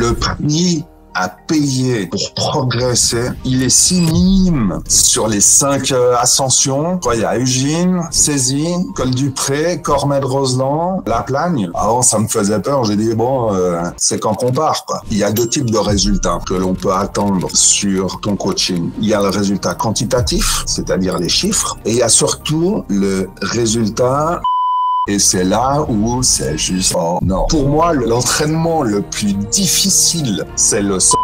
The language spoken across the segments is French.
le prix à payer pour progresser, il est si minime sur les 5 ascensions. Quoi, il y a Ugine, Cézy, Col du Pré, Cormet de Roseland, La Plagne. Avant, ça me faisait peur. J'ai dit, bon, c'est quand qu'on part, quoi. Il y a 2 types de résultats que l'on peut attendre sur ton coaching. Il y a le résultat quantitatif, c'est-à-dire les chiffres, et il y a surtout le résultat. Et c'est là où c'est juste, oh non. Pour moi, l'entraînement le plus difficile, c'est le sol.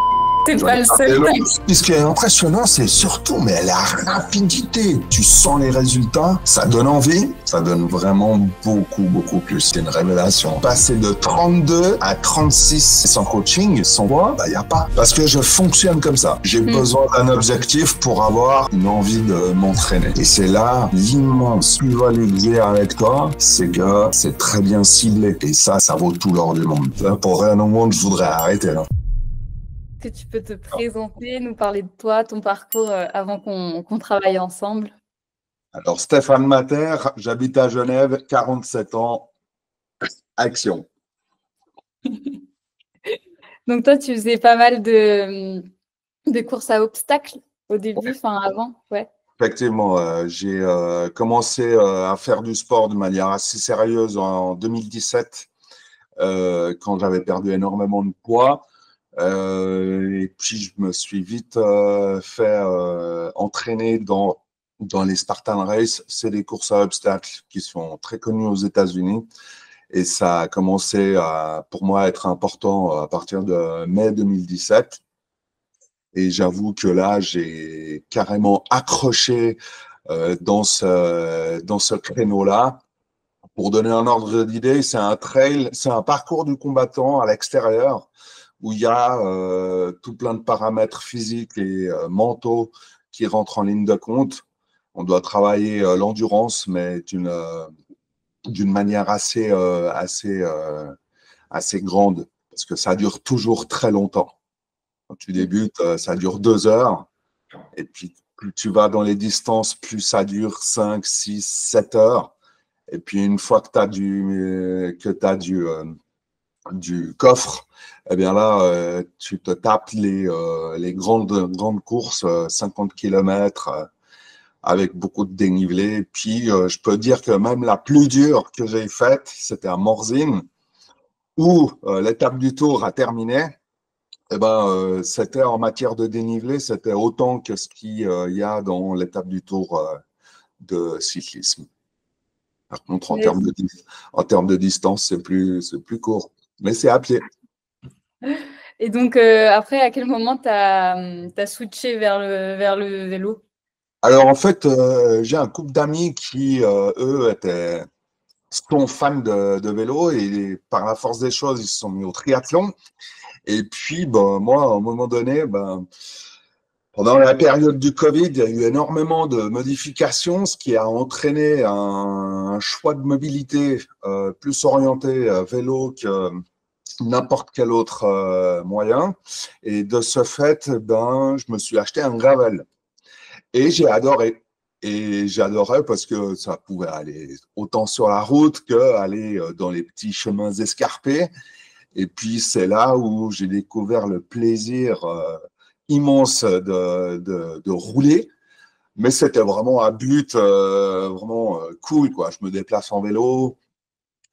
C'est pas le seul. Ce qui est impressionnant, c'est surtout la rapidité. Tu sens les résultats, ça donne envie, ça donne vraiment beaucoup plus. C'est une révélation. Passer de 32 à 36 sans coaching, sans moi, il n'y a pas. Parce que je fonctionne comme ça. J'ai besoin d'un objectif pour avoir une envie de m'entraîner. Et c'est là l'immense plus-value que j'ai avec toi, c'est que c'est très bien ciblé. Et ça vaut tout l'or du monde. Pour rien au monde, je voudrais arrêter là. Est-ce que tu peux te présenter, nous parler de toi, ton parcours avant qu'on travaille ensemble? Alors, Stéphane Mater, j'habite à Genève, 47 ans, action. Donc toi, tu faisais pas mal de courses à obstacles au début, enfin avant, ouais. Effectivement, j'ai commencé à faire du sport de manière assez sérieuse en 2017, quand j'avais perdu énormément de poids. Et puis, je me suis vite fait entraîner dans les Spartan Race. C'est des courses à obstacles qui sont très connues aux États-Unis. Et ça a commencé pour moi à être important à partir de mai 2017. Et j'avoue que là, j'ai carrément accroché dans ce créneau-là. Pour donner un ordre d'idée, c'est un trail, c'est un parcours du combattant à l'extérieur où il y a tout plein de paramètres physiques et mentaux qui rentrent en ligne de compte. On doit travailler l'endurance, mais d'une manière assez grande, parce que ça dure toujours très longtemps. Quand tu débutes, ça dure 2 heures, et puis plus tu vas dans les distances, plus ça dure 5, 6, 7 heures. Et puis une fois que tu as du coffre, eh bien là, tu te tapes les grandes courses, 50 km, avec beaucoup de dénivelé. Puis, je peux dire que même la plus dure que j'ai faite, c'était à Morzine, où l'étape du Tour a terminé. Eh ben, c'était en matière de dénivelé, c'était autant que ce qu'il y a dans l'étape du Tour de cyclisme. Par contre, en termes de distance, c'est plus court. Mais c'est à pied. Et donc, après, à quel moment tu as switché vers le vélo? Alors, en fait, j'ai un couple d'amis qui, eux, sont fans de vélo et par la force des choses, ils se sont mis au triathlon. Et puis, ben, moi, à un moment donné, pendant la période du Covid, il y a eu énormément de modifications, ce qui a entraîné un choix de mobilité plus orienté vélo que n'importe quel autre moyen. Et de ce fait, je me suis acheté un gravel. Et j'ai adoré. Et j'adorais parce que ça pouvait aller autant sur la route qu'aller dans les petits chemins escarpés. Et puis, c'est là où j'ai découvert le plaisir immense de rouler. Mais c'était vraiment un but vraiment cool, quoi. Je me déplace en vélo,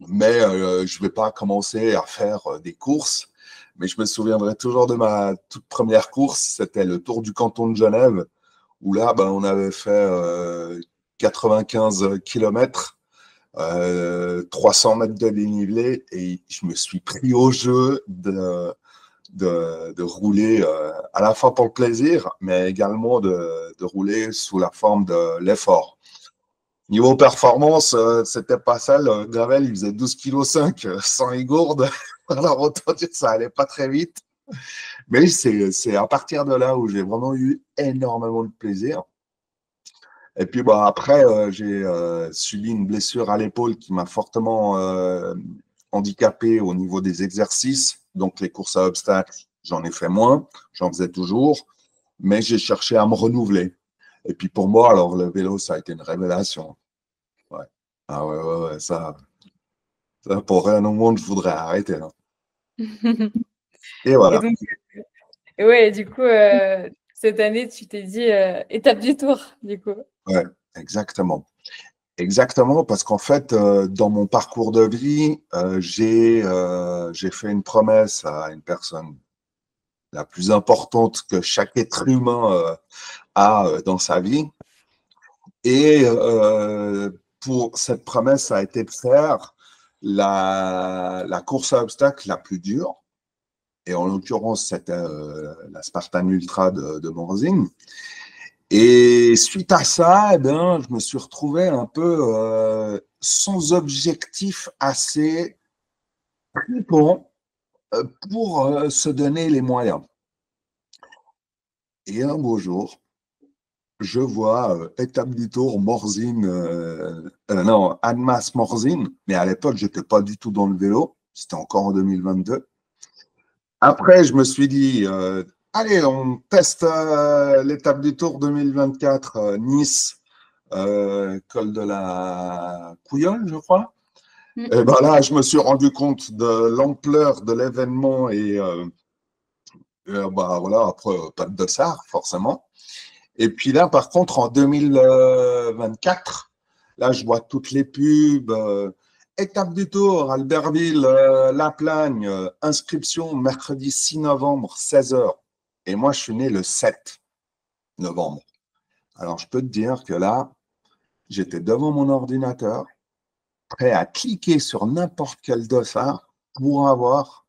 mais je ne vais pas commencer à faire des courses. Mais je me souviendrai toujours de ma toute première course. C'était le Tour du canton de Genève, où là, on avait fait 95 km, 300 mètres de dénivelé, et je me suis pris au jeu de rouler à la fois pour le plaisir, mais également de rouler sous la forme de l'effort. Niveau performance, c'était pas ça. Le gravel, il faisait 12,5 kg sans les gourdes. Alors, autant dire que ça allait pas très vite. Mais c'est à partir de là où j'ai vraiment eu énormément de plaisir. Et puis après, j'ai subi une blessure à l'épaule qui m'a fortement handicapé au niveau des exercices. Donc les courses à obstacles, j'en ai fait moins, j'en faisais toujours, mais j'ai cherché à me renouveler. Et puis pour moi, alors le vélo, ça a été une révélation. Ouais. Ah ouais, ça pour rien au monde, je voudrais arrêter là. Et Et voilà. donc, ouais, du coup, cette année, tu t'es dit étape du Tour, du coup. Ouais, exactement. Exactement, parce qu'en fait, dans mon parcours de vie, j'ai fait une promesse à une personne la plus importante que chaque être humain a dans sa vie. Et pour cette promesse, ça a été de faire la course à obstacles la plus dure. Et en l'occurrence, c'était la Spartan Ultra de Morzine. Et suite à ça, eh bien, je me suis retrouvé un peu sans objectif assez bon pour se donner les moyens. Et un beau jour, je vois étape du Tour Morzine, non, Annemasse Morzine, mais à l'époque, je n'étais pas du tout dans le vélo, c'était encore en 2022. Après, je me suis dit, allez, on teste l'étape du Tour 2024, Nice, col de la Couillole, je crois. Et ben là, je me suis rendu compte de l'ampleur de l'événement et bah voilà, après, pas de dossard, forcément. Et puis là, par contre, en 2024, là, je vois toutes les pubs. Étape du Tour, Albertville, La Plagne, inscription mercredi 6 novembre, 16 heures. Et moi, je suis né le 7 novembre. Alors, je peux te dire que là, j'étais devant mon ordinateur, prêt à cliquer sur n'importe quel dossard pour avoir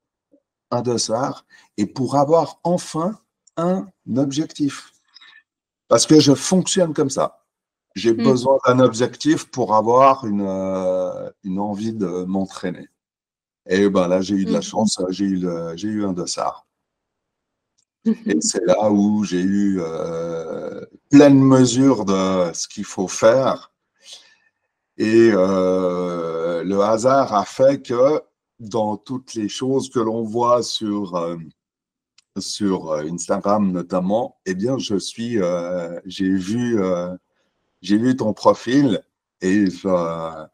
un dossard et pour avoir enfin un objectif. Parce que je fonctionne comme ça. J'ai besoin d'un objectif pour avoir une envie de m'entraîner. Et ben là, j'ai eu de la chance, j'ai eu un dossard. Et c'est là où j'ai eu pleine mesure de ce qu'il faut faire. Et le hasard a fait que dans toutes les choses que l'on voit sur Instagram notamment, eh bien, j'ai vu ton profil et moi,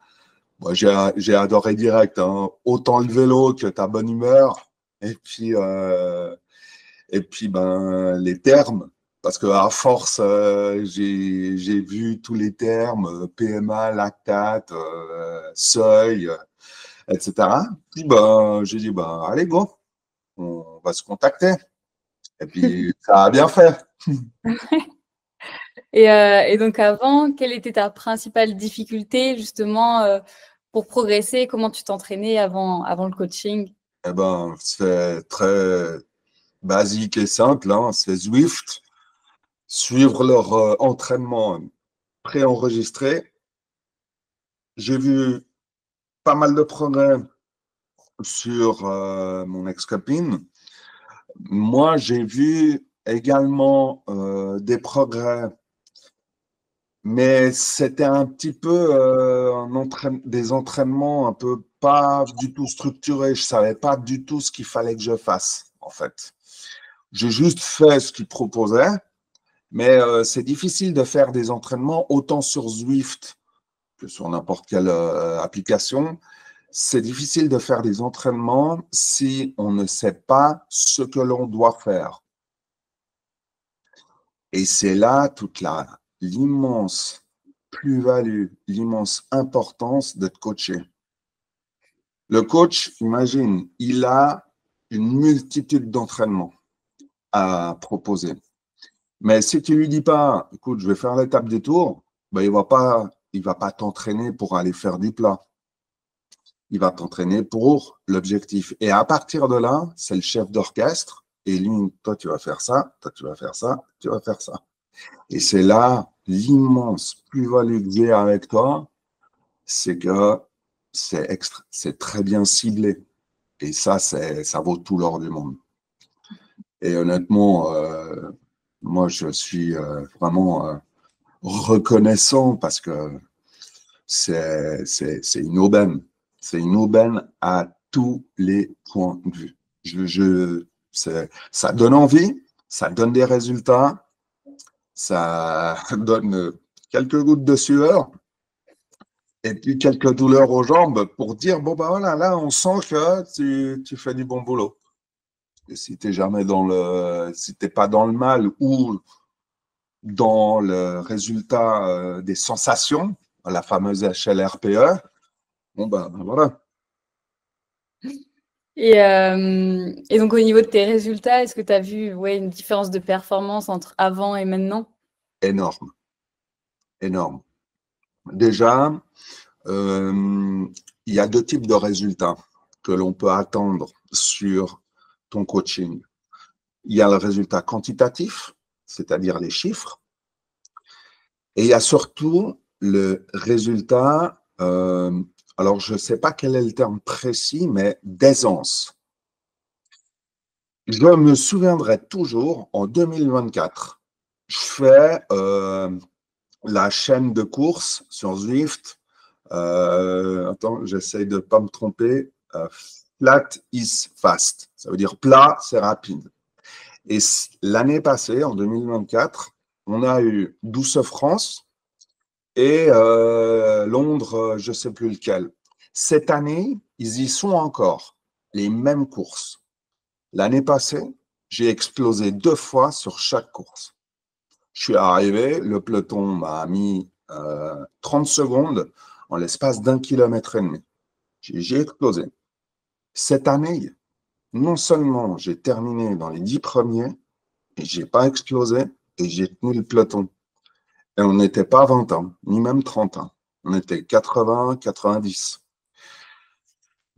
j'ai adoré direct, hein. Autant le vélo que ta bonne humeur et puis ben, les termes. Parce qu'à force, j'ai vu tous les termes, PMA, lactate, seuil, etc. Puis ben, j'ai dit, ben, allez, go, on va se contacter. Et puis, ça a bien fait. Et donc avant, quelle était ta principale difficulté justement pour progresser? Comment tu t'entraînais avant le coaching? Eh ben, c'est très basique et simple, hein. C'est Zwift, suivre leur entraînement préenregistré. J'ai vu pas mal de progrès sur mon ex-copine. Moi, j'ai vu également des progrès, mais c'était un petit peu des entraînements un peu pas du tout structurés. Je savais pas du tout ce qu'il fallait que je fasse, en fait. J'ai juste fait ce qu'ils proposaient, mais c'est difficile de faire des entraînements autant sur Zwift que sur n'importe quelle application. C'est difficile de faire des entraînements si on ne sait pas ce que l'on doit faire. Et c'est là toute l'immense plus-value, l'immense importance d'être coaché. Le coach, imagine, il a une multitude d'entraînements à proposer. Mais si tu lui dis pas, écoute, je vais faire l'étape des tours, ben, il va pas t'entraîner pour aller faire du plat. Il va t'entraîner pour l'objectif. Et à partir de là, c'est le chef d'orchestre. Et lui, toi, tu vas faire ça, toi, tu vas faire ça, tu vas faire ça. Et c'est là l'immense plus-value que j'ai avec toi, c'est que c'est très bien ciblé. Et ça vaut tout l'or du monde. Et honnêtement, moi, je suis vraiment reconnaissant parce que c'est une aubaine. C'est une aubaine à tous les points de vue. Ça donne envie, ça donne des résultats, ça donne quelques gouttes de sueur et puis quelques douleurs aux jambes pour dire, bon, ben voilà, là, on sent que tu fais du bon boulot. Et si tu n'es jamais si t'es pas dans le mal ou dans le résultat des sensations, la fameuse HLRPE, bon ben voilà. Et donc, au niveau de tes résultats, est-ce que tu as vu une différence de performance entre avant et maintenant? Énorme, énorme. Déjà, il y a deux types de résultats que l'on peut attendre sur ton coaching. Il y a le résultat quantitatif, c'est-à-dire les chiffres, et il y a surtout le résultat, alors je ne sais pas quel est le terme précis, mais d'aisance. Je me souviendrai toujours, en 2024, je fais la chaîne de course sur Zwift. Attends, j'essaye de ne pas me tromper. Flat is fast. Ça veut dire plat, c'est rapide. Et l'année passée, en 2024, on a eu Douce France et Londres, je ne sais plus lequel. Cette année, ils y sont encore, les mêmes courses. L'année passée, j'ai explosé 2 fois sur chaque course. Je suis arrivé, le peloton m'a mis 30 secondes en l'espace d'1,5 km. J'ai explosé. Cette année, non seulement j'ai terminé dans les 10 premiers, et j'ai pas explosé, et j'ai tenu le peloton. Et on n'était pas 20 ans, ni même 30 ans. On était 80, 90.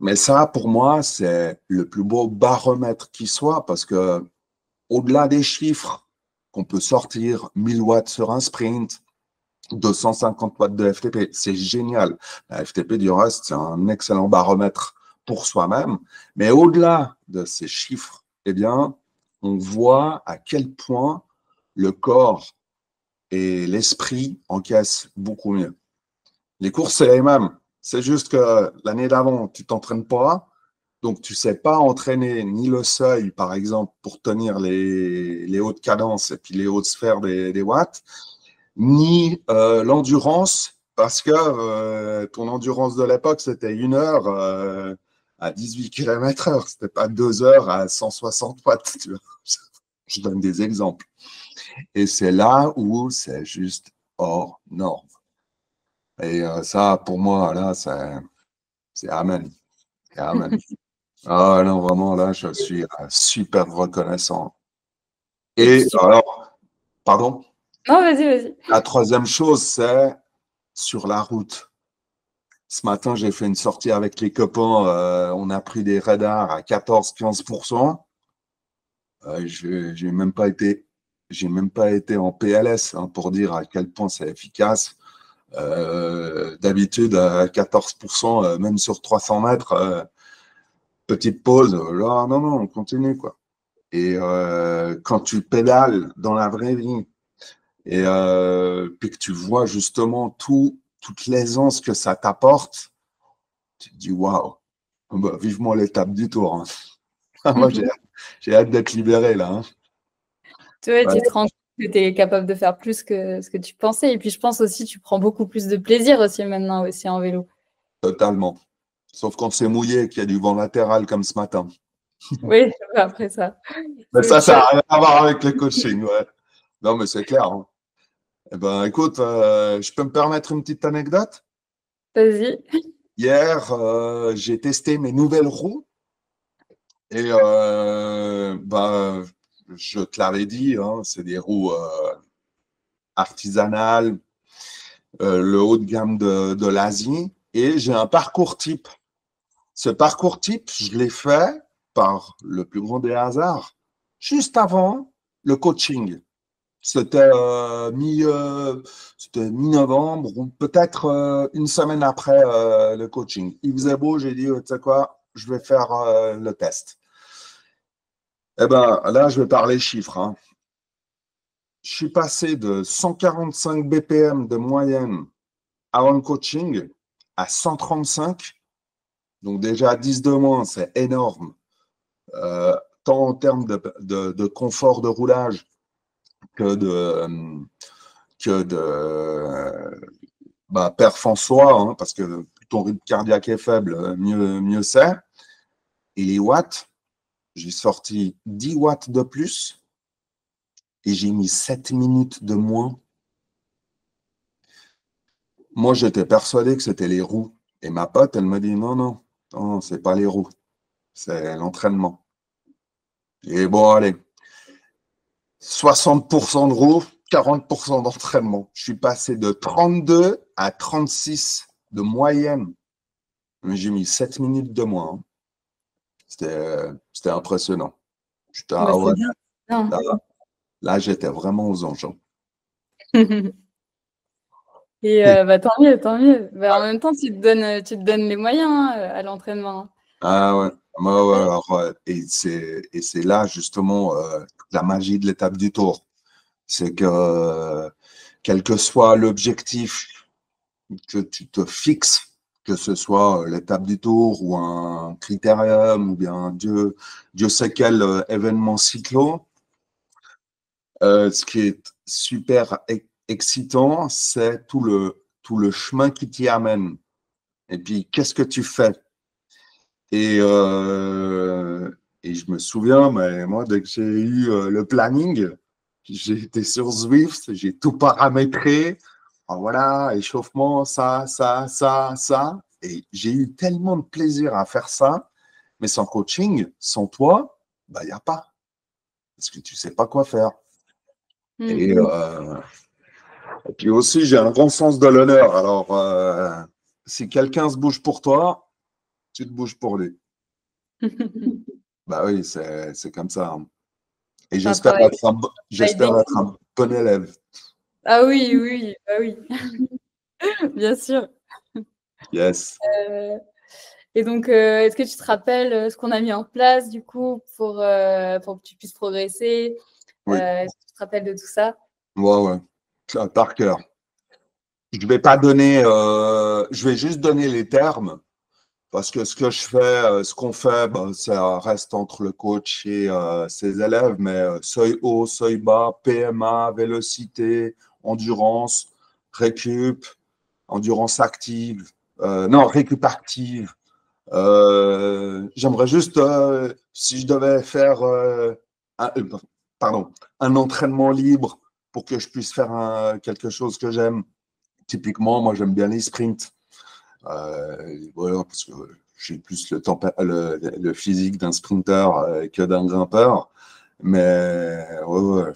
Mais ça, pour moi, c'est le plus beau baromètre qui soit, parce que au-delà des chiffres qu'on peut sortir, 1000 watts sur un sprint, 250 watts de FTP, c'est génial. La FTP du reste, c'est un excellent baromètre pour soi-même. Mais au-delà de ces chiffres, eh bien, on voit à quel point le corps et l'esprit encaissent beaucoup mieux. Les courses, c'est les mêmes. C'est juste que l'année d'avant, tu t'entraînes pas, donc tu sais pas entraîner ni le seuil, par exemple, pour tenir les hautes cadences et puis les hautes sphères des watts, ni l'endurance, parce que ton endurance de l'époque, c'était 1 heure à 18 km/h. C'était pas 2 heures à 160 watts. Tu vois. Je donne des exemples. Et c'est là où c'est juste hors norme. Et ça, pour moi, là, c'est amen. C'est amen. Ah non, vraiment, là, je suis super reconnaissant. Et Et tu... alors, pardon, Non, vas-y, vas-y. la troisième chose, c'est sur la route. Ce matin, j'ai fait une sortie avec les copains. On a pris des radars à 14-15%. J'ai même pas été en PLS hein, pour dire à quel point c'est efficace. D'habitude, à 14%, même sur 300 mètres, petite pause. Là, non, non, on continue, quoi. Et quand tu pédales dans la vraie vie et puis que tu vois justement toute l'aisance que ça t'apporte, tu te dis waouh, bah, vivement l'étape du tour. Hein. Moi, j'ai hâte d'être libéré là. Hein. Tu vois, Ouais, tu te rends compte que tu es capable de faire plus que ce que tu pensais. Et puis, je pense aussi, tu prends beaucoup plus de plaisir aussi maintenant aussi en vélo. totalement. Sauf quand c'est mouillé, qu'il y a du vent latéral comme ce matin. Oui, après ça. Mais C'est autre ça chose. n'a rien à voir avec le coaching. Ouais. Non, mais c'est clair. Hein. Eh ben, écoute, je peux me permettre une petite anecdote? Vas-y. Hier, j'ai testé mes nouvelles roues et bah, je te l'avais dit, hein, c'est des roues artisanales, le haut de gamme de l'Asie et j'ai un parcours type. Ce parcours type, je l'ai fait par le plus grand des hasards, juste avant le coaching. C'était mi-novembre ou peut-être une semaine après le coaching. Il faisait beau, j'ai dit, tu sais quoi, je vais faire le test. Eh bien, là, je vais parler chiffres. Hein. Je suis passé de 145 BPM de moyenne avant le coaching à 135. Donc déjà 10 de moins, c'est énorme. Tant en termes de confort de roulage que de perf en soi, hein, parce que plus ton rythme cardiaque est faible, mieux c'est. Et les watts, j'ai sorti 10 watts de plus et j'ai mis 7 minutes de moins. Moi, j'étais persuadé que c'était les roues. Et ma pote, elle me dit non, non, non, c'est pas les roues, c'est l'entraînement. Et bon, allez, 60% de roues, 40% d'entraînement. Je suis passé de 32 à 36 de moyenne. Mais j'ai mis 7 minutes de moins, hein. C'était impressionnant. J'étais, Bah, ah c'est ouais, bien. là, là, j'étais vraiment aux anges, hein. Et Et- bah, tant mieux, tant mieux. Bah, en même temps, tu te donnes les moyens hein, à l'entraînement, hein. ah ouais, ouais, ouais, alors, et c'est là justement la magie de l'étape du Tour. C'est que quel que soit l'objectif que tu te fixes, que ce soit l'étape du Tour ou un critérium ou bien Dieu sait quel événement cyclo, ce qui est super excitant, c'est tout le chemin qui t'y amène. Et puis, qu'est-ce que tu fais? Et, euh, et je me souviens, mais moi, dès que j'ai eu le planning, j'ai été sur Zwift, j'ai tout paramétré. Alors voilà, échauffement, ça. Et j'ai eu tellement de plaisir à faire ça. Mais sans coaching, sans toi, bah, il n'y a pas. Parce que tu ne sais pas quoi faire. Et, Mm. euh, et puis aussi, j'ai un grand sens de l'honneur. Alors, si quelqu'un se bouge pour toi, tu te bouges pour lui. Bah oui, c'est comme ça, hein. Et C'est un travail, travail j'espère d'équipe. être un bon élève. Ah oui, oui, bah oui, bien sûr. Yes. Euh, et donc, est-ce que tu te rappelles ce qu'on a mis en place du coup pour que tu puisses progresser? Oui. Est-ce que tu te rappelles de tout ça? Ouais, ouais. Ça, par cœur. Je vais pas donner, je vais juste donner les termes parce que ce que je fais, ce qu'on fait, ben, ça reste entre le coach et ses élèves, mais seuil haut, seuil bas, PMA, vélocité, endurance, récup, endurance active, non, récup active. J'aimerais juste, si je devais faire un, pardon, un entraînement libre pour que je puisse faire quelque chose que j'aime. Typiquement, moi, j'aime bien les sprints. Voilà, parce que j'ai plus le physique d'un sprinter que d'un grimpeur. Mais ouais, ouais,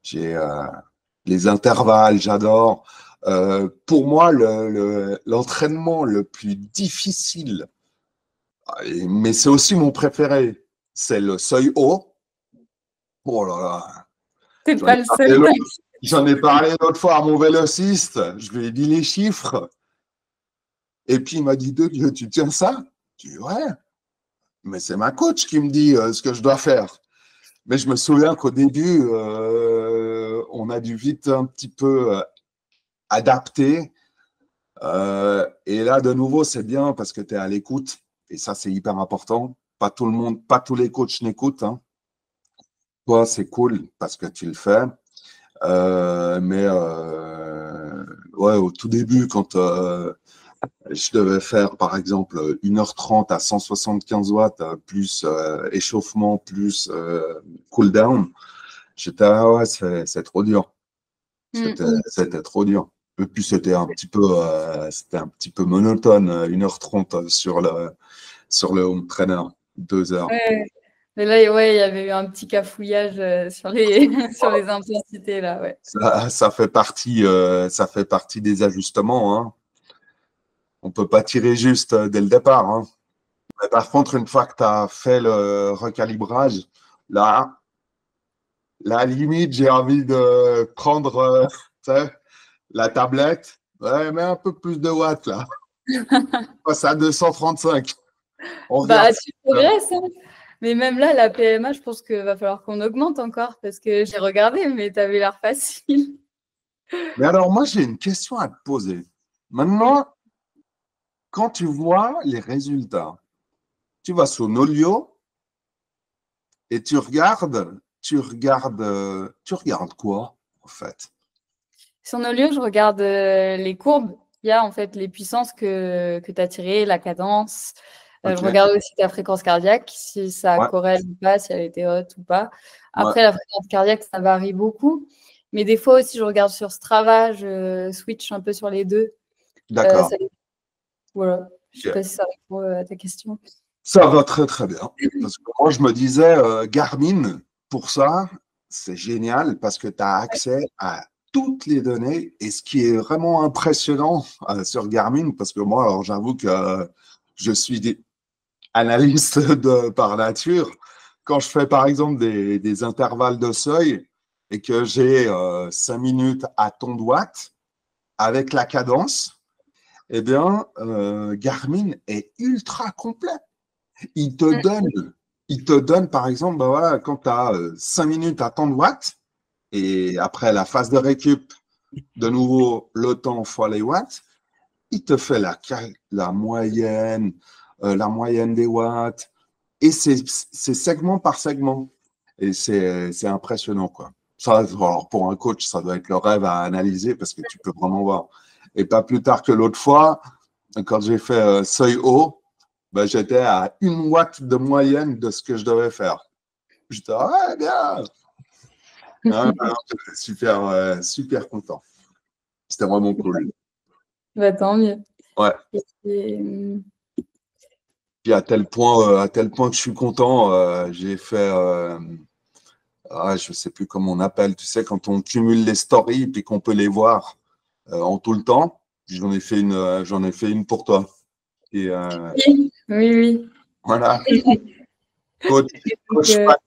j'ai les intervalles, j'adore. Pour moi, l'entraînement le plus difficile, mais c'est aussi mon préféré, c'est le seuil haut. Oh là là, T'es j'en ai pas le parlé seul, l'autre t'inquiète. j'en ai parlé l'autre fois à mon vélociste, je lui ai dit les chiffres, et puis il m'a dit, de Dieu, tu tiens ça? Je dis, ouais, mais c'est ma coach qui me dit ce que je dois faire. Mais je me souviens qu'au début, on a dû vite un petit peu adapter. Et là, de nouveau, c'est bien parce que tu es à l'écoute. Et ça, c'est hyper important. Pas tout le monde, pas tous les coachs n'écoutent, hein. Toi, c'est cool parce que tu le fais. Mais ouais, au tout début, quand je devais faire, par exemple, 1h30 à 175 watts, plus échauffement, plus cool down, j'étais, ah ouais, c'est trop dur. Mm. C'était trop dur. Et puis, c'était un petit peu monotone, 1h30 sur le home trainer, 2 heures. Ouais. Mais là, ouais, il y avait eu un petit cafouillage sur les sur les intensités là, ouais. Ça fait partie des ajustements, hein. On ne peut pas tirer juste dès le départ, hein. Mais par contre, une fois que tu as fait le recalibrage, là, la limite, j'ai envie de prendre tu sais, la tablette. Ouais, mets un peu plus de watts là. Passe à 235. On regarde. Bah, tu progresses, hein. Mais même là, la PMA, je pense qu'il va falloir qu'on augmente encore parce que j'ai regardé, mais tu avais l'air facile. Mais alors, moi, j'ai une question à te poser. Oui. Maintenant, quand tu vois les résultats, tu vas sur Nolio et tu regardes quoi, en fait? Sur nos lieux, je regarde les courbes. Il y a en fait les puissances que tu as tirées, la cadence, Je Ok. regardais aussi ta fréquence cardiaque, si ça Ouais, corrèle ou pas, si elle était haute ou pas. ouais, Après, la fréquence cardiaque, ça varie beaucoup. Mais des fois aussi, je regarde sur Strava, je switch un peu sur les deux. d'accord. Ça voilà. Je ne sais Ok. pas si ça répond à ta question. Ça va très très bien. Parce que moi, je me disais, Garmin, pour ça, c'est génial parce que tu as accès à toutes les données. Et ce qui est vraiment impressionnant sur Garmin, parce que moi, alors j'avoue que je suis analyste par nature. Quand je fais par exemple des intervalles de seuil et que j'ai 5 minutes à ton watt avec la cadence, eh bien, Garmin est ultra complet. Il te Mm. donne, il te donne par exemple, ben voilà, quand tu as 5 minutes à tant de watts, et après la phase de récup, de nouveau le temps fois les watts, il te fait la moyenne des watts, et c'est segment par segment. Et c'est impressionnant, quoi. Ça, alors pour un coach, ça doit être le rêve à analyser parce que tu peux vraiment voir. Et pas plus tard que l'autre fois, quand j'ai fait seuil haut, ben, j'étais à 1 watt de moyenne de ce que je devais faire. J'étais, ah, bien! Hein, hein, super, super content. C'était vraiment cool. Bah, tant mieux. Ouais. Et, Puis à tel point que je suis content, j'ai fait, je ne sais plus comment on appelle, tu sais, quand on cumule les stories puis qu'on peut les voir en tout le temps. J'en ai fait une pour toi. Et oui, oui, oui. voilà, coach, Donc, coach Pat.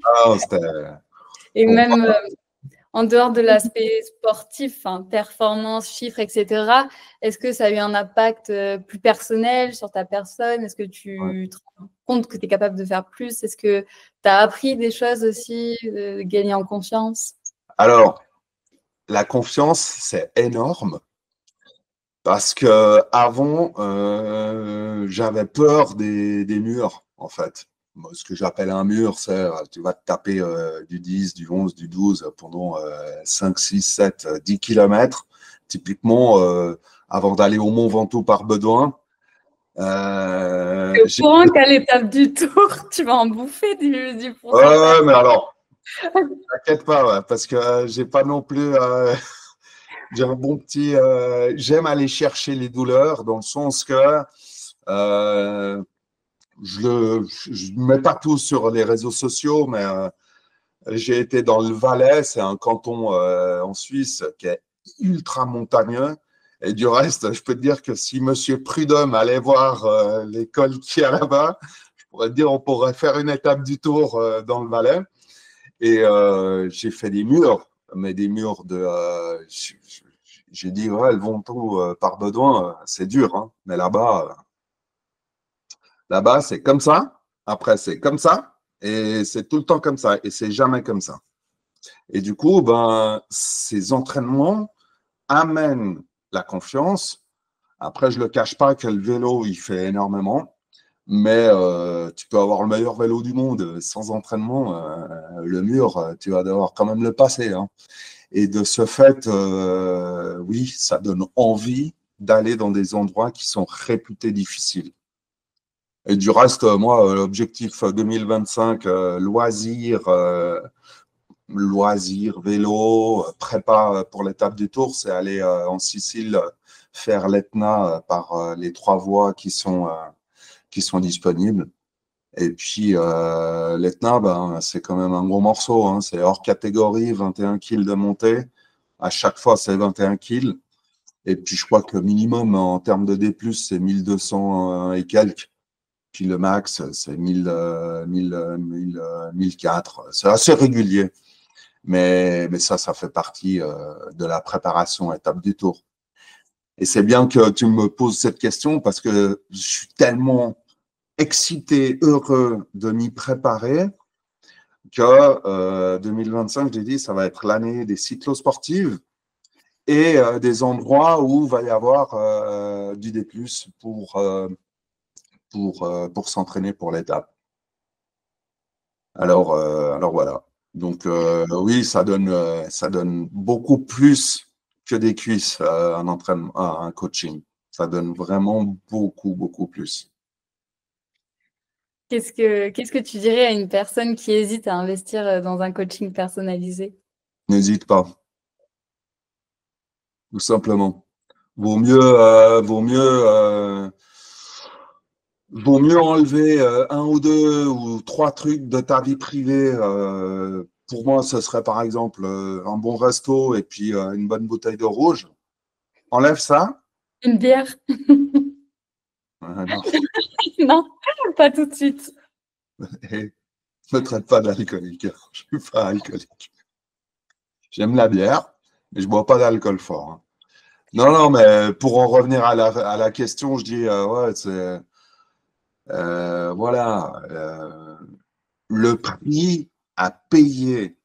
Ah, c'était et pour même en dehors de l'aspect sportif, enfin, performance, chiffres, etc., est-ce que ça a eu un impact plus personnel sur ta personne? Est-ce que moi. tu te rends compte que tu es capable de faire plus? Est-ce que tu as appris des choses aussi, gagner en confiance? Alors, la confiance, c'est énorme parce que avant, j'avais peur des murs, en fait. Moi, ce que j'appelle un mur, c'est tu vas te taper du 10, du 11, du 12 pendant 5, 6, 7, 10 kilomètres. Typiquement, avant d'aller au Mont Ventoux par Bedouin, Tu es au j'ai... courant qu'à l'étape du tour, tu vas en bouffer du pourcentage. Ouais, mais alors, t'inquiète pas, ouais, parce que j'ai pas non plus... j'ai un bon petit... j'aime aller chercher les douleurs dans le sens que euh, je ne mets pas tout sur les réseaux sociaux, mais j'ai été dans le Valais, c'est un canton en Suisse qui est ultra montagneux. Et du reste, je peux te dire que si Monsieur Prudhomme allait voir l'école qui est là-bas, je pourrais te dire on pourrait faire une étape du tour dans le Valais. Et j'ai fait des murs, mais des murs de. J'ai dit, ouais, le Ventoux par Bedouin, c'est dur, hein. Mais là-bas, c'est comme ça. Après, c'est comme ça. Et c'est tout le temps comme ça. Et c'est jamais comme ça. Et du coup, ben, ces entraînements amènent la confiance. Après, je ne le cache pas que le vélo, il fait énormément. Mais tu peux avoir le meilleur vélo du monde sans entraînement. Le mur, tu vas devoir quand même le passer, hein. Et de ce fait, oui, ça donne envie d'aller dans des endroits qui sont réputés difficiles. Et du reste, moi, l'objectif 2025, loisirs, vélo, prépa pour l'étape du Tour, c'est aller en Sicile faire l'Etna par les 3 voies qui sont disponibles. Et puis, l'Etna, ben, c'est quand même un gros morceau, hein. C'est hors catégorie, 21 kills de montée. À chaque fois, c'est 21 kills. Et puis, je crois que le minimum en termes de D+, c'est 1200 et quelques. Puis le max, c'est 1004. C'est assez régulier. Mais ça fait partie de la préparation étape du Tour. Et c'est bien que tu me poses cette question parce que je suis tellement excité, heureux de m'y préparer que 2025, j'ai dit, ça va être l'année des cyclosportives et des endroits où il va y avoir du D+, pour s'entraîner pour l'étape. Alors voilà. Donc oui, ça donne beaucoup plus que des cuisses un entraînement, un coaching. Ça donne vraiment beaucoup, beaucoup plus. Qu'est-ce que tu dirais à une personne qui hésite à investir dans un coaching personnalisé? N'hésite pas, tout simplement. Vaut mieux enlever un ou deux ou trois trucs de ta vie privée. Pour moi, ce serait par exemple un bon resto et puis une bonne bouteille de rouge. Enlève ça. Une bière? Non, Non, pas tout de suite. et ne me traite pas d'alcoolique. Je ne suis pas alcoolique. J'aime la bière, mais je ne bois pas d'alcool fort, hein. Non, non, mais pour en revenir à la question, je dis, ouais, c'est, voilà, le prix à payer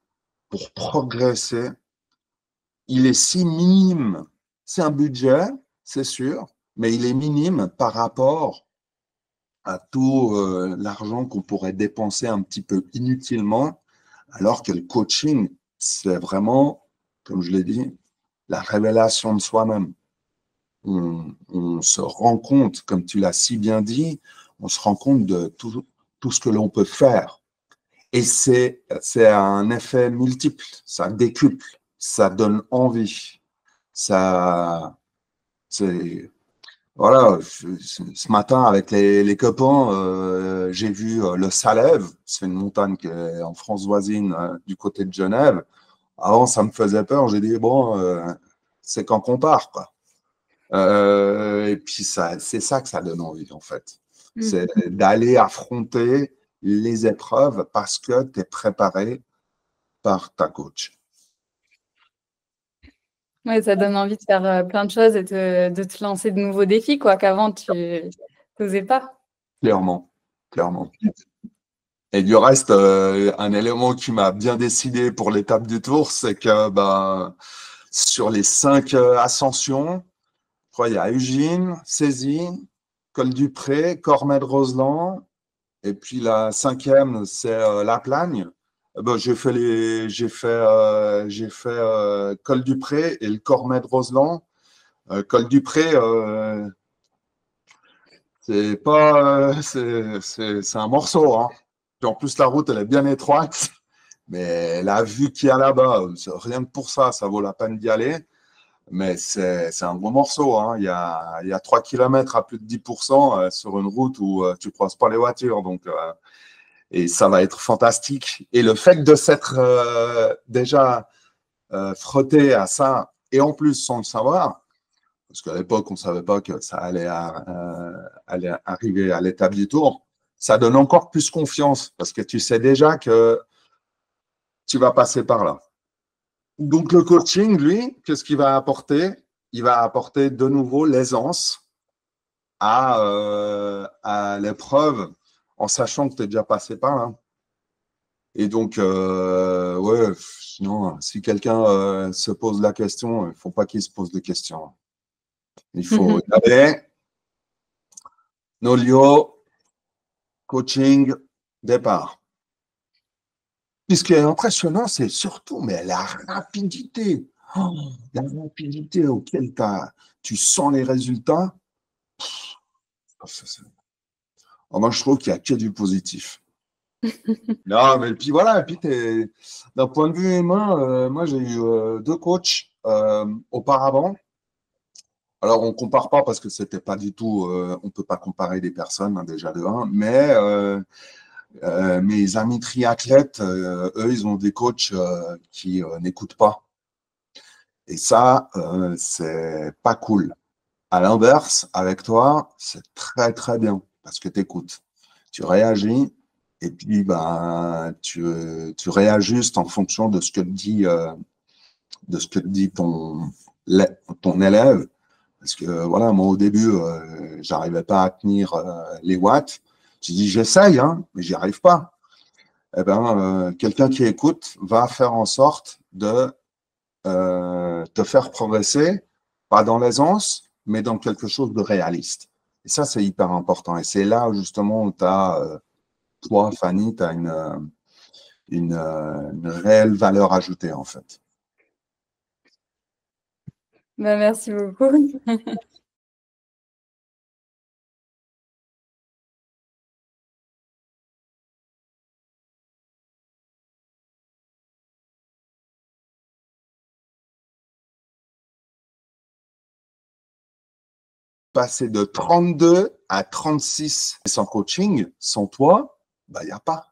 pour progresser, il est si minime. C'est un budget, c'est sûr, mais il est minime par rapport à tout l'argent qu'on pourrait dépenser un petit peu inutilement, alors que le coaching, c'est vraiment, comme je l'ai dit, la révélation de soi-même. On se rend compte, comme tu l'as si bien dit, on se rend compte de tout ce que l'on peut faire. Et c'est un effet multiple, ça décuple, ça donne envie. Ça, c'est, voilà, ce matin avec les copains, j'ai vu le Salève, c'est une montagne qui est en France voisine, du côté de Genève. Avant, ça me faisait peur, j'ai dit, bon, c'est quand qu'on part, quoi. Et puis, c'est ça que ça donne envie, en fait. C'est d'aller affronter les épreuves parce que tu es préparé par ta coach. Ouais, ça donne envie de faire plein de choses et de te lancer de nouveaux défis, quoi, qu'avant tu n'osais pas. Clairement, clairement. Et du reste, un élément qui m'a bien décidé pour l'étape du tour, c'est que ben, sur les 5 ascensions, je crois il y a Ugine, Cézy, Col du Pré, Cormet-de-Roseland, et puis la 5e, c'est La Plagne. Ben, j'ai fait Col du Pré et le Cormet-de-Roseland. Col du Pré, c'est pas, c'est un morceau, hein. Puis en plus, la route, elle est bien étroite, mais la vue qu'il y a là-bas, rien que pour ça, ça vaut la peine d'y aller. Mais c'est un gros morceau, hein. Il y a 3 km à plus de 10% sur une route où tu ne croises pas les voitures. Donc, et ça va être fantastique. Et le fait de s'être déjà frotté à ça, et en plus sans le savoir, parce qu'à l'époque, on ne savait pas que ça allait arriver à l'étape du tour, ça donne encore plus confiance, parce que tu sais déjà que tu vas passer par là. Donc le coaching, lui, qu'est-ce qu'il va apporter? Il va apporter de nouveau l'aisance à l'épreuve, en sachant que tu es déjà passé par là. Et donc, ouais, sinon, si quelqu'un se pose la question, il ne faut pas qu'il se pose de questions. Il faut y aller, Nolio, coaching, départ. Puis ce qui est impressionnant, c'est surtout mais la rapidité. Oh, la rapidité auquel tu sens les résultats. Moi, je trouve qu'il n'y a que du positif. Non, mais puis voilà, et puis d'un point de vue humain, moi j'ai eu deux coachs auparavant. Alors on ne compare pas parce que c'était pas du tout, on ne peut pas comparer des personnes, hein, déjà de un, mais mes amis triathlètes, eux, ils ont des coachs qui n'écoutent pas. Et ça, c'est pas cool. À l'inverse, avec toi, c'est très très bien parce que tu écoutes, tu réagis et puis ben, tu réajustes en fonction de ce que te dit ton élève. Parce que voilà, moi au début, j'arrivais pas à tenir les watts. Tu dis j'essaye, hein, mais j'y arrive pas. Eh ben, quelqu'un qui écoute va faire en sorte de te faire progresser, pas dans l'aisance, mais dans quelque chose de réaliste. Et ça, c'est hyper important. Et c'est là, justement, où tu as, toi, Fanny, tu as une réelle valeur ajoutée, en fait. Bah, merci beaucoup. passer de 32 à 36 sans coaching, sans toi, bah, il n'y a pas.